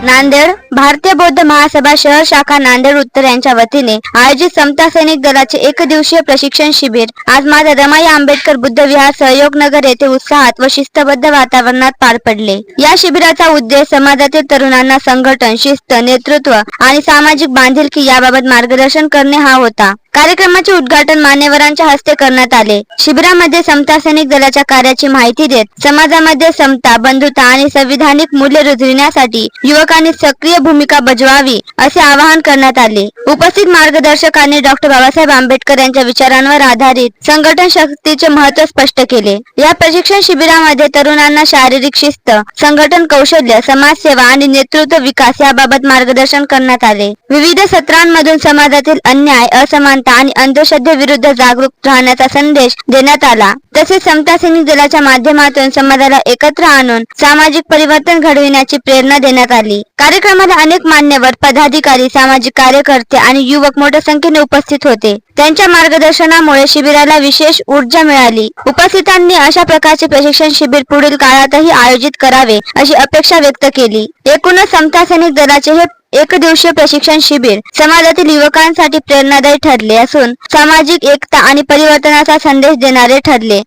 नांदेड भारतीय बौद्ध महासभा शहर शाखा नांदेड उत्तर यांच्या वतीने आयोजित समता सैनिक दलाचे एकदिवसीय प्रशिक्षण शिबिर आज माता रमाई आंबेडकर बुद्ध विहार सहयोग नगर येथे उत्साहात व शिस्तबद्ध वातावरणात पार पडले। या शिबिराचा उद्देश समाजातील तरुणांना संघटन, शिस्त, नेतृत्व आणि सामाजिक बांधिलकी याबाबत मार्गदर्शन करणे हा होता। कार्यक्रमाचे उद्घाटन मान्यवरांच्या हस्ते करण्यात आले। शिबिरामध्ये समता सैनिक दलाच्या कार्याची माहिती देत समाजामध्ये समता, बंधुता आणि संविधानिक मूल्य रुजविण्यासाठी युवकांनी सक्रिय भूमिका बजावावी असे आवाहन करण्यात आले। उपस्थित मार्गदर्शकांनी डॉ. बाबासाहेब आंबेडकर यांच्या विचारांवर आधारित संघटन शक्तीचे महत्त्व स्पष्ट केले। या प्रशिक्षण शिबिरामध्ये तरुणांना शारीरिक शिस्त, संघटन कौशल्य, समाजसेवा आणि नेतृत्व विकास याबाबत मार्गदर्शन करण्यात आले। विविध सत्रांमधून समाजातील अन्याय, असमानता आणि अंधश्रद्धेविरुद्ध जागरूक राहण्याचा संदेश देण्यात आला। तसेच समता सैनिक दलाच्या माध्यमातून समाजाला एकत्र आणून सामाजिक परिवर्तन घडविण्याची प्रेरणा देण्यात आली। कार्यक्रमाला अनेक मान्यवर, पदाधिकारी, सामाजिक कार्यकर्ते आणि युवक मोठ्या संख्येने उपस्थित होते। त्यांच्या मार्गदर्शनामुळे शिबिराला विशेष ऊर्जा मिळाली। उपस्थितांनी अशा प्रकारचे प्रशिक्षण शिबिर पुढील काळातही आयोजित करावे अशी अपेक्षा व्यक्त केली। एकूणच समता सैनिक दलाचे हे एकदिवसीय प्रशिक्षण शिबिर समाजातील युवकांसाठी प्रेरणादायी ठरले असून सामाजिक एकता आणि परिवर्तनाचा संदेश देणारे ठरले।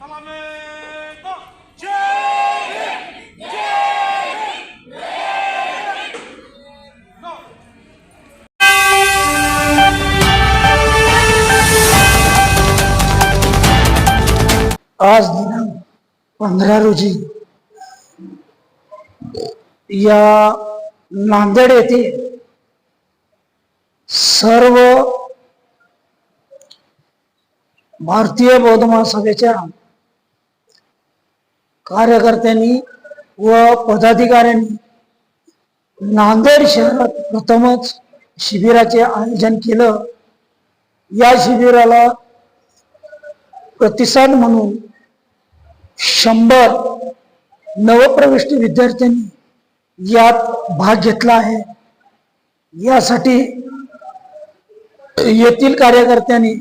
Salame! आज दिनांक 15 रोजी या नांदेड येथे सर्व भारतीय बौद्ध महासभेच्या कार्यकर्त्यांनी व पदाधिकाऱ्यांनी नांदेड शहरात प्रथमच शिबिराचे आयोजन केलं। या शिबिराला प्रतिसाद म्हणून 100 नवप्रविष्ट विद्यार्थ्यांनी यात भाग घेतला आहे। यासाठी येथील कार्यकर्त्यांनी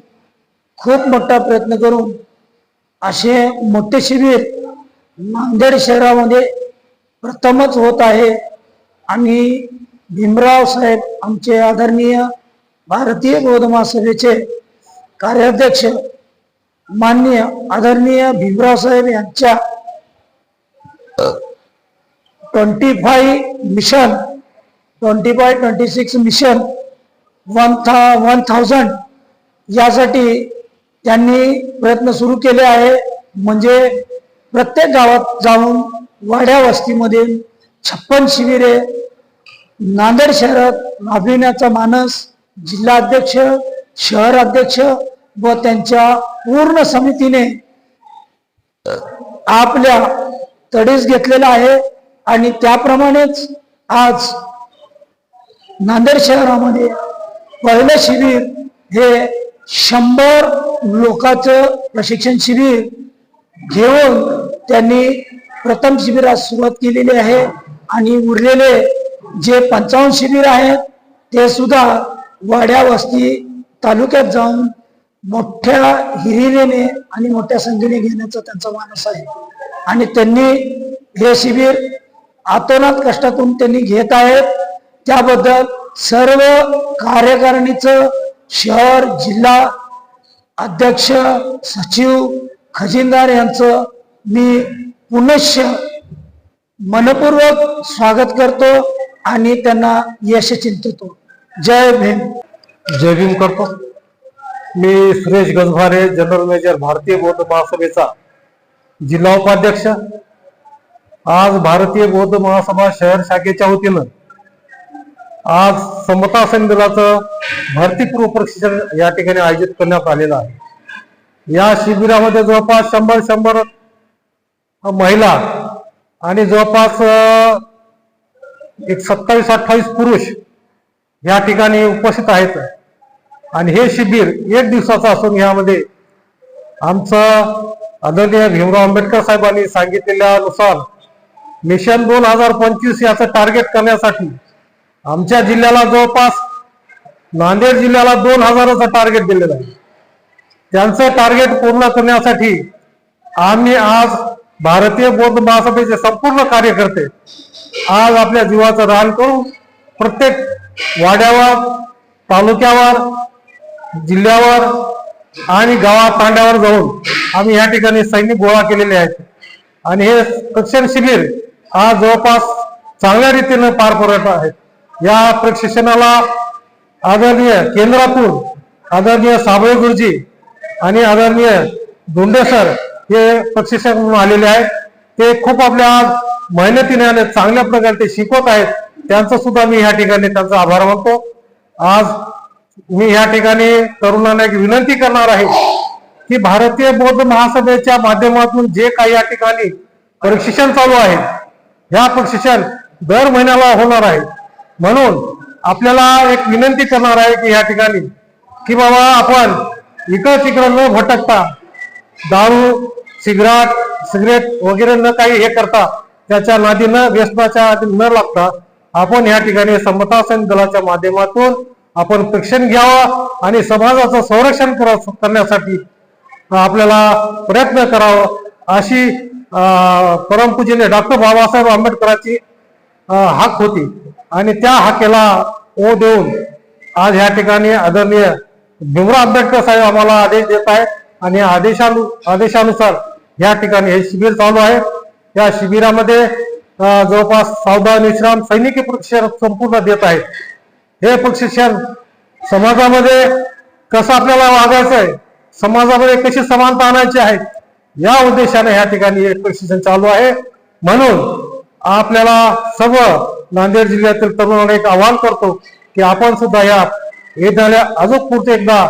खूप मोठा प्रयत्न करून असे मोठे शिबिर नांदेड शहरामध्ये प्रथमच होत आहे। आणि भीमराव साहेब आमचे आदरणीय भारतीय बौद्ध महासभेचे कार्याध्यक्ष माननीय आदरणीय भीमराव साहेब यांच्या 25-26 मिशन 1000 यासाठी त्यांनी प्रयत्न सुरू केले आहे। म्हणजे प्रत्येक गावात जाऊन वाड्या वस्तीमध्ये 56 शिबिरे नांदेड शहरात राबविण्याचा मानस जिल्हाध्यक्ष, शहर अध्यक्ष व त्यांच्या पूर्ण समितीने आपल्या तडीस घेतलेला आहे। आणि त्याप्रमाणेच आज नांदेड शहरामध्ये पहिलं शिबिर हे 100 लोकांचं प्रशिक्षण शिबिर घेऊन त्यांनी प्रथम शिबिरात सुरुवात केलेली आहे। आणि उरलेले जे 55 शिबिर आहेत ते सुद्धा वाड्या वस्ती तालुक्यात जाऊन मोठ्या हिरिरीने आणि मोठ्या संख्येने घेण्याचा त्यांचा मानस आहे। आणि त्यांनी हे शिबिर आतोनात कष्टातून त्यांनी घेत आहेत। त्याबद्दल सर्व कार्यकारिणीचं, शहर जिल्हा अध्यक्ष, सचिव, खजिनदार यांचं मी पुनश्च मनपूर्वक स्वागत करतो आणि त्यांना यश चिंततो। जय भीम। जय भीम करतो। मी सुरेश गजभारे, जनरल मॅनेजर भारतीय बौद्ध महासभेचा जिल्हा उपाध्यक्ष। आज भारतीय बौद्ध महासभा शहर शाखेच्या वतीनं आज समता सैनिक दलाचं भरतीपूर्व प्रशिक्षण या ठिकाणी आयोजित करण्यात आलेलं आहे। या शिबिरामध्ये जवळपास 100 महिला आणि जवळपास एक 27-28 पुरुष या ठिकाणी उपस्थित आहेत। आणि हे शिबिर 1 दिवसाचं असून यामध्ये आमचं आदरणीय भीमराव आंबेडकर साहेबांनी सांगितलेल्यानुसार मिशन 2025 याचं टार्गेट करण्यासाठी आमच्या जिल्ह्याला जवळपास नांदेड जिल्ह्याला 2000चं टार्गेट दिलेलं आहे। त्यांचं टार्गेट पूर्ण करण्यासाठी आम्ही आज भारतीय बौद्ध महासभेचे संपूर्ण कार्यकर्ते आज आपल्या जीवाचं रान करून प्रत्येक वाड्यावर, तालुक्यावर, जिल्ह्यावर आणि गावात तांड्यावर जाऊन आम्ही या ठिकाणी सैनिक गोळा केलेले आहेत। आणि हे प्रशिक्षण शिबिर आज जवळपास चांगल्या रीतीने पार पडत आहेत। या प्रशिक्षणाला आदरणीय केंद्रातून आदरणीय साबळे गुरुजी आणि आदरणीय धोंडे सर हे प्रशिक्षण म्हणून आलेले आहेत। ते खूप आपल्या मेहनतीने आणि चांगल्या प्रकारे ते शिकवत आहेत। त्यांचं सुद्धा मी या ठिकाणी त्यांचा आभार मानतो। आज मी या ठिकाणी तरुणांना एक विनंती करणार आहे की भारतीय बौद्ध महासभेच्या माध्यमातून जे काही या ठिकाणी प्रशिक्षण चालू आहे, ह्या प्रशिक्षण दर महिन्याला होणार आहे। म्हणून आपल्याला एक विनंती करणार आहे की या ठिकाणी की बाबा आपण इकडं तिकडं न भटकता, दारू, सिगरेट वगैरे न काही हे करता, त्याच्या नादी न व्यसनाच्या आधी न लागता आपण या ठिकाणी समता सैनिक दलाच्या माध्यमातून आपण प्रशिक्षण घ्यावं आणि समाजाचं संरक्षण करण्यासाठी आपल्याला प्रयत्न करावं अशी परमपूज्य डॉक्टर बाबासाहेब आंबेडकरांची हाक होती। आणि त्या हाकेला ओ देऊन आज या ठिकाणी आदरणीय भीमराव आंबेडकर साहेब आम्हाला आदेश देत आहेत आणि आदेशानुसार या ठिकाणी हे शिबिर चालू आहे। या शिबिरामध्ये जवळपास 14 विश्राम सैनिकी प्रशिक्षण संपूर्ण देत आहेत। हे प्रशिक्षण समाजामध्ये कसं आपल्याला वागायचं आहे, समाजामध्ये कशी समानता आणायची आहे, या उद्देशाने या ठिकाणी एक प्रशिक्षण चालू आहे. म्हणून आपल्याला सर्व नांदेड जिल्ह्यातील तरुणांना एक आवाहन करतो की आपण सुद्धा या येणाऱ्या अजून पुढचे एकदा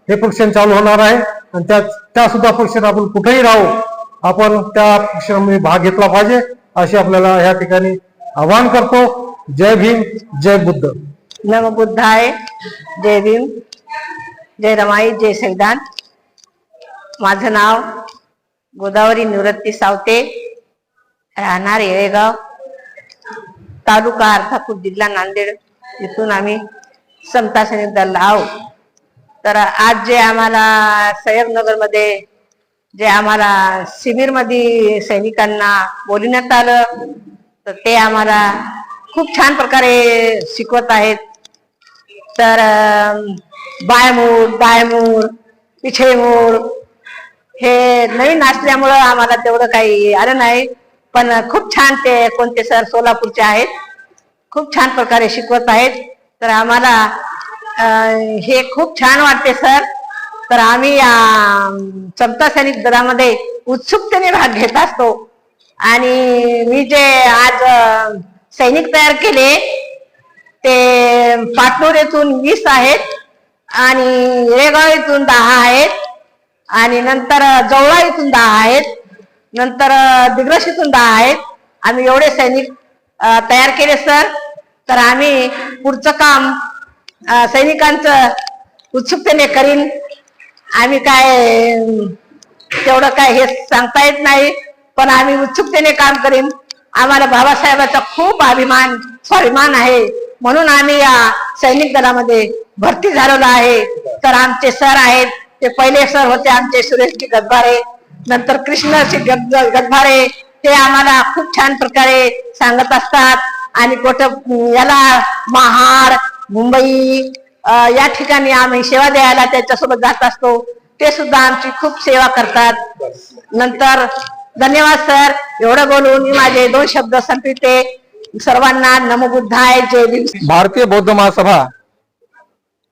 हे प्रशिक्षण चालू होणार आहे आणि त्या सुद्धा प्रशिक्षण आपण कुठेही राहू आपण त्या प्रशिक्षणामध्ये भाग घेतला पाहिजे असे आपल्याला या ठिकाणी आवाहन करतो. जय भीम, जय बुद्ध. नम बुद्धाय. जय भीम, जय रमाई, जय संविधान. माझं नाव गोदावरी निवृत्ती सावते, राहणार येळेगाव, तालुका अर्धापूर, जिल्हा नांदेड. इथून आम्ही समता सैनिक दल आहोत. तर आज जे आम्हाला संयोगनगर मध्ये जे आम्हाला शिबिर मध्ये सैनिकांना बोलविण्यात आलं तर ते आम्हाला खूप छान प्रकारे शिकवत आहेत. तर बायमूळ, दायमूळ, पिछेमूळ हे नवीन असल्यामुळं आम्हाला तेवढं काही आलं नाही, पण खूप छान ते कोणते सर सोलापूरचे आहेत, खूप छान प्रकारे शिकवत आहेत. तर आम्हाला हे खूप छान वाटते सर. तर आम्ही समता सैनिक दलामध्ये उत्सुकतेने भाग घेत असतो. आणि मी जे आज सैनिक तयार केले ते पाटणूर येथून 20 आहेत आणि येळेगाव येथून 10 आहेत आणि नंतर जवळा येथून 10 आहेत, नंतर दिग्रस येथून 10 आहेत. आम्ही एवढे सैनिक तयार केले सर. तर आम्ही पुढचं काम सैनिकांचं उत्सुकतेने करीन. आम्ही काय तेवढं काय हे सांगता येत नाही, पण आम्ही उत्सुकतेने काम करीन. आम्हाला बाबासाहेबांचा खूप स्वाभिमान आहे, म्हणून आम्ही या सैनिक दलामध्ये भरती झालेलो आहे. तर आमचे सर आहेत ते पहिले सर होते आमचे सुरेशजी गद्भारे, नंतर कृष्णजी गद्भारे. ते आम्हाला खूप छान प्रकारे सांगत असतात. आणि कुठं याला महाड, मुंबई या ठिकाणी आम्ही सेवा द्यायला त्याच्यासोबत जात असतो. ते सुद्धा आमची खूप सेवा करतात. नंतर धन्यवाद सर. एवढं बोलून मी माझे 2 शब्द संपविते. सर्वांना नमो बुद्धाय, जय भीम. भारतीय बौद्ध महासभा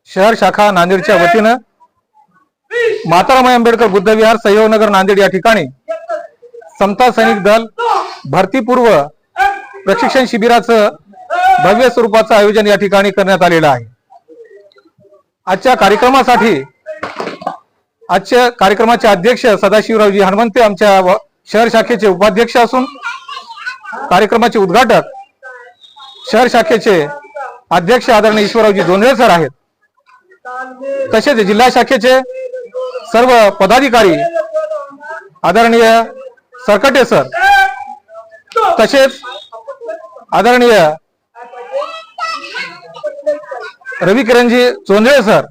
शहर शाखा नांदेडच्या वतीनं माता रमाई आंबेडकर बुद्ध विहार, संयोगनगर, नांदेड या ठिकाणी समता सैनिक दल भरतीपूर्व प्रशिक्षण शिबिराचं भव्य स्वरूपाचं आयोजन या ठिकाणी करण्यात आलेलं आहे. आजच्या कार्यक्रमाचे अध्यक्ष सदाशिवरावजी हनुमंते आमच्या शहर शाखेचे उपाध्यक्ष असून कार्यक्रमाचे उद्घाटक शहर शाखेचे अध्यक्ष आदरणीय ईश्वररावजी जोंधळे सर आहेत. तसेच जिल्हा शाखेचे सर्व पदाधिकारी आदरणीय सरकटे सर, तसेच आदरणीय रविकिरणजी चोंदळे सर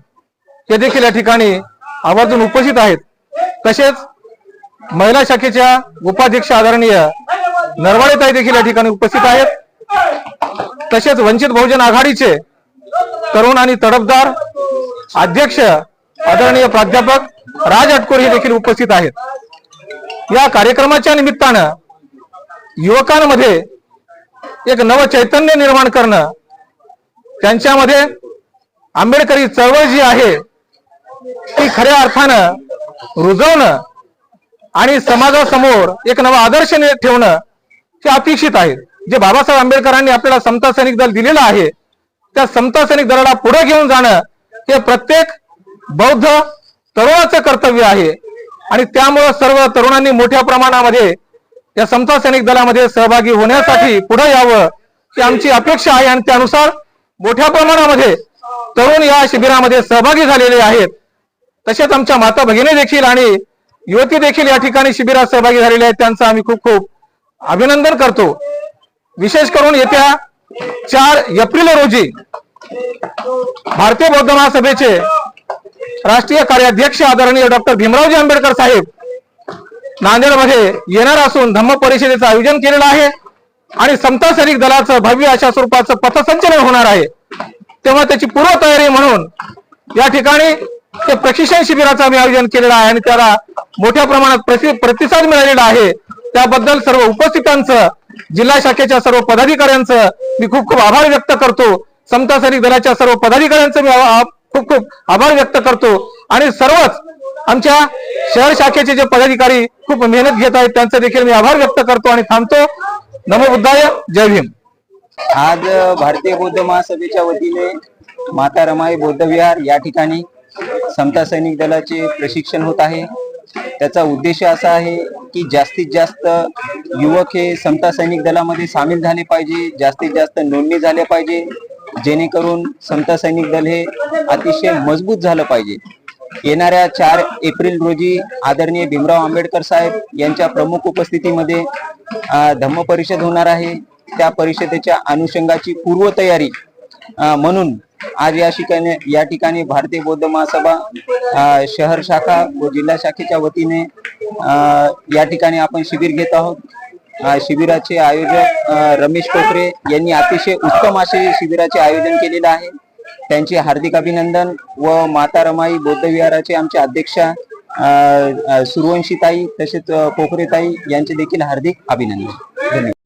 हे देखील या ठिकाणी आवर्जून उपस्थित आहेत. तसेच महिला शाखेच्या उपाध्यक्ष आदरणीय नरवाडेताई देखील या ठिकाणी उपस्थित आहेत. तसेच वंचित बहुजन आघाडीचे तरुण आणि तडफदार अध्यक्ष आदरणीय प्राध्यापक राज अटकोर हे देखील उपस्थित आहेत. या कार्यक्रमाच्या निमित्तानं युवकांमध्ये एक नव चैतन्य निर्माण करणं, त्यांच्यामध्ये आंबेडकरी चळवळ जी आहे ती खऱ्या अर्थानं रुजवणं आणि समाजासमोर एक नवा आदर्श ठेवणं हे अपेक्षित आहे. जे बाबासाहेब आंबेडकरांनी आपल्याला समता सैनिक दल दिलेलं आहे त्या समता सैनिक दलाला पुढे घेऊन जाणं हे प्रत्येक बौद्ध तरुणाचं कर्तव्य आहे. आणि त्यामुळे सर्व तरुणांनी मोठ्या प्रमाणामध्ये या समता सैनिक दलामध्ये सहभागी होण्यासाठी पुढे यावं ही आमची अपेक्षा आहे. आणि त्यानुसार मोठ्या प्रमाणामध्ये तरुण या शिबिरामध्ये सहभागी झालेले आहेत. तसेच आमच्या माता भगिनी देखील आणि युवती देखील या ठिकाणी शिबिरात सहभागी झालेले आहेत. त्यांचं आम्ही खूप खूप अभिनंदन करतो. विशेष करून येत्या 4 एप्रिल रोजी भारतीय बौद्ध महासभेचे राष्ट्रीय कार्याध्यक्ष आदरणीय डॉक्टर भीमरावजी आंबेडकर साहेब नांदेडमध्ये येणार असून धम्म परिषदेचं आयोजन केलेलं आहे आणि समता सैनिक दलाचं भव्य अशा स्वरूपाचं पथसंचलन होणार आहे. तेव्हा त्याची पूर्वतयारी म्हणून या ठिकाणी ते प्रशिक्षण शिबिराचं आम्ही आयोजन केलेलं आहे आणि त्याला मोठ्या प्रमाणात प्रतिसाद मिळालेला आहे. त्याबद्दल सर्व उपस्थितांचं, जिल्हा शाखेच्या सर्व पदाधिकाऱ्यांचं मी खूप खूप आभार व्यक्त करतो. समता सैनिक दलाच्या सर्व पदाधिकाऱ्यांचं मी खूप खूप आभार व्यक्त करतो. आणि सर्वच आमच्या शहर शाखेचे जे पदाधिकारी खूप मेहनत घेत आहेत त्यांचा देखील मी आभार व्यक्त करतो आणि थांबतो. नमो बुद्धाय, जय भीम. आज भारतीय बौद्ध महासभेच्या वतीने माता रमाई बौद्ध विहार या ठिकाणी समता सैनिक दलाचे प्रशिक्षण होत आहे. त्याचा उद्देश असा आहे की जास्तीत जास्त युवक हे समता सैनिक दलामध्ये सामील झाले पाहिजे, जास्तीत जास्त नोंदणी झाल्या पाहिजे, जेणेकरून समता सैनिक दल हे अतिशय मजबूत झालं पाहिजे. येणाऱ्या 4 एप्रिल रोजी आदरणीय भीमराव आंबेडकर साहेब यांच्या प्रमुख उपस्थितीमध्ये धम्म परिषद होणार आहे. त्या परिषदेच्या अनुषंगाची पूर्वतयारी म्हणून आज या ठिकाणी भारतीय बौद्ध महासभा शहर शाखा व जिल्हा शाखेच्या वतीने या ठिकाणी आपण शिबिर घेत आहोत. शिबिराचे आयोजक रमेश कोकरे यांनी अतिशय उत्तम असे शिबिराचे आयोजन केलेले आहे. त्यांचे हार्दिक अभिनंदन व माता रमाई बौद्ध विहाराचे आमचे अध्यक्षा सूर्यवंशीताई तसेच कोकरेताई यांचे देखील हार्दिक अभिनंदन. धन्यवाद.